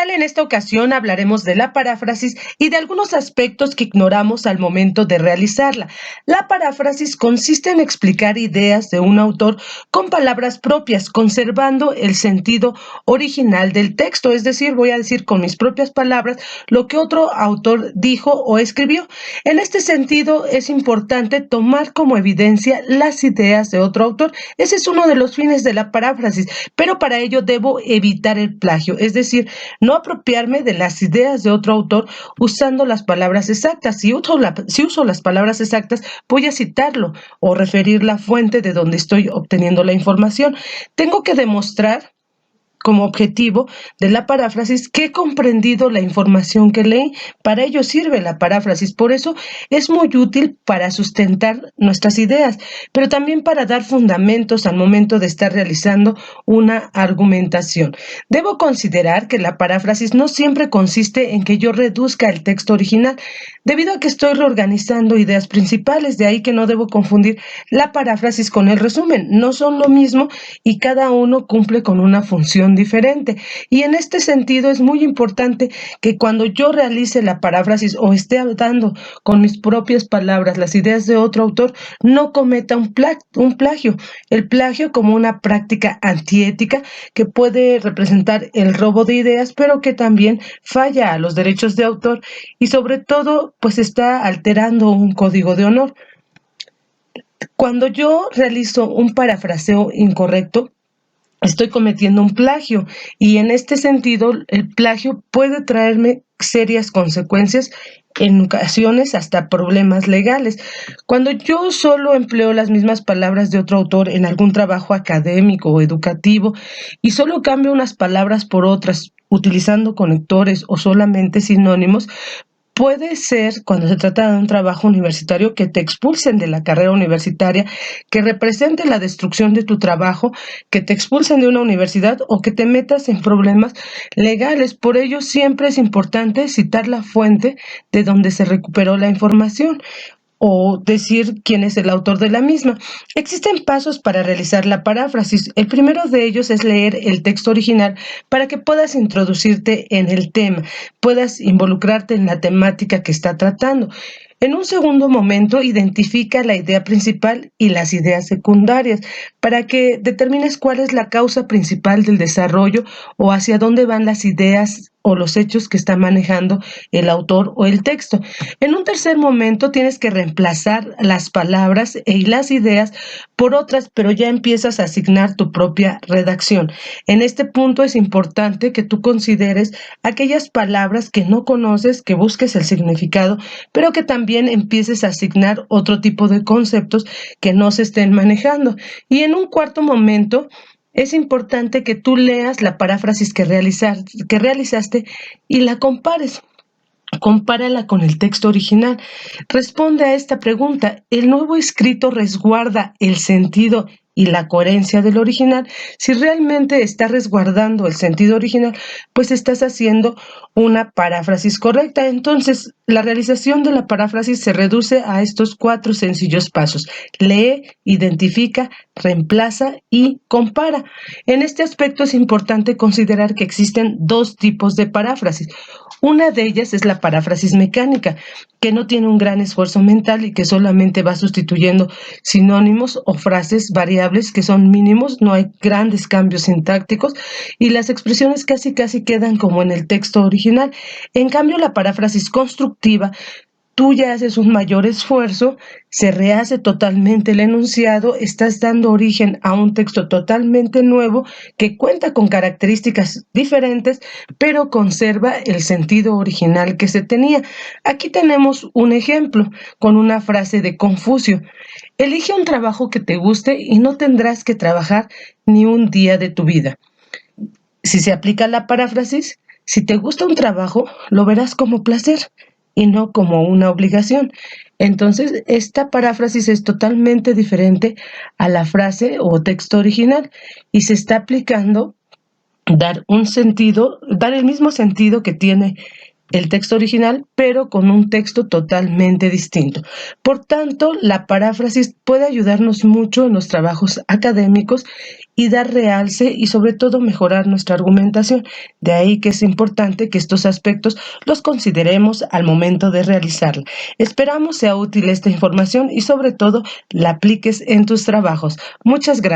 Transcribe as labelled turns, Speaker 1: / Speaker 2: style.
Speaker 1: tal? En esta ocasión hablaremos de la paráfrasis y de algunos aspectos que ignoramos al momento de realizarla. La paráfrasis consiste en explicar ideas de un autor con palabras propias, conservando el sentido original del texto, es decir, voy a decir con mis propias palabras lo que otro autor dijo o escribió. En este sentido, es importante tomar como evidencia las ideas de otro autor. Ese es uno de los fines de la paráfrasis, pero para ello debo evitar el plagio, es decir, no apropiarme de las ideas de otro autor usando las palabras exactas. Si uso las palabras exactas, voy a citarlo o referir la fuente de donde estoy obteniendo la información. Tengo que demostrar como objetivo de la paráfrasis que he comprendido la información que leí. Para ello sirve la paráfrasis. Por eso es muy útil para sustentar nuestras ideas, pero también para dar fundamentos al momento de estar realizando una argumentación. Debo considerar que la paráfrasis no siempre consiste en que yo reduzca el texto original, debido a que estoy reorganizando ideas principales. De ahí que no debo confundir la paráfrasis con el resumen. No son lo mismo y cada uno cumple con una función diferente. Y en este sentido es muy importante que cuando yo realice la paráfrasis o esté dando con mis propias palabras las ideas de otro autor, no cometa un plagio. El plagio como una práctica antiética que puede representar el robo de ideas, pero que también falla a los derechos de autor y sobre todo pues está alterando un código de honor. Cuando yo realizo un parafraseo incorrecto, estoy cometiendo un plagio y en este sentido el plagio puede traerme serias consecuencias, en ocasiones hasta problemas legales. Cuando yo solo empleo las mismas palabras de otro autor en algún trabajo académico o educativo y solo cambio unas palabras por otras utilizando conectores o solamente sinónimos, puede ser, cuando se trata de un trabajo universitario, que te expulsen de la carrera universitaria, que represente la destrucción de tu trabajo, que te expulsen de una universidad o que te metas en problemas legales. Por ello, siempre es importante citar la fuente de donde se recuperó la información o decir quién es el autor de la misma. Existen pasos para realizar la paráfrasis. El primero de ellos es leer el texto original para que puedas introducirte en el tema, puedas involucrarte en la temática que está tratando. En un segundo momento, identifica la idea principal y las ideas secundarias para que determines cuál es la causa principal del desarrollo o hacia dónde van las ideas o los hechos que está manejando el autor o el texto. En un tercer momento tienes que reemplazar las palabras y las ideas por otras, pero ya empiezas a asignar tu propia redacción. En este punto es importante que tú consideres aquellas palabras que no conoces, que busques el significado, pero que también empieces a asignar otro tipo de conceptos que no se estén manejando. Y en un cuarto momento, es importante que tú leas la paráfrasis que realizaste y la compares. Compárala con el texto original. Responde a esta pregunta: ¿el nuevo escrito resguarda el sentido y la coherencia del original? Si realmente está resguardando el sentido original, pues estás haciendo una paráfrasis correcta. Entonces, la realización de la paráfrasis se reduce a estos 4 sencillos pasos: lee, identifica, reemplaza y compara. En este aspecto es importante considerar que existen 2 tipos de paráfrasis. Una de ellas es la paráfrasis mecánica, que no tiene un gran esfuerzo mental y que solamente va sustituyendo sinónimos o frases variables que son mínimos, no hay grandes cambios sintácticos y las expresiones casi quedan como en el texto original. En cambio, la paráfrasis constructiva, tú ya haces un mayor esfuerzo, se rehace totalmente el enunciado, estás dando origen a un texto totalmente nuevo que cuenta con características diferentes, pero conserva el sentido original que se tenía. Aquí tenemos un ejemplo con una frase de Confucio: elige un trabajo que te guste y no tendrás que trabajar ni un día de tu vida. Si se aplica la paráfrasis, si te gusta un trabajo, lo verás como placer y no como una obligación. Entonces, esta paráfrasis es totalmente diferente a la frase o texto original y se está aplicando dar el mismo sentido que tiene el texto original, pero con un texto totalmente distinto. Por tanto, la paráfrasis puede ayudarnos mucho en los trabajos académicos y dar realce y sobre todo mejorar nuestra argumentación. De ahí que es importante que estos aspectos los consideremos al momento de realizarla. Esperamos sea útil esta información y sobre todo la apliques en tus trabajos. Muchas gracias.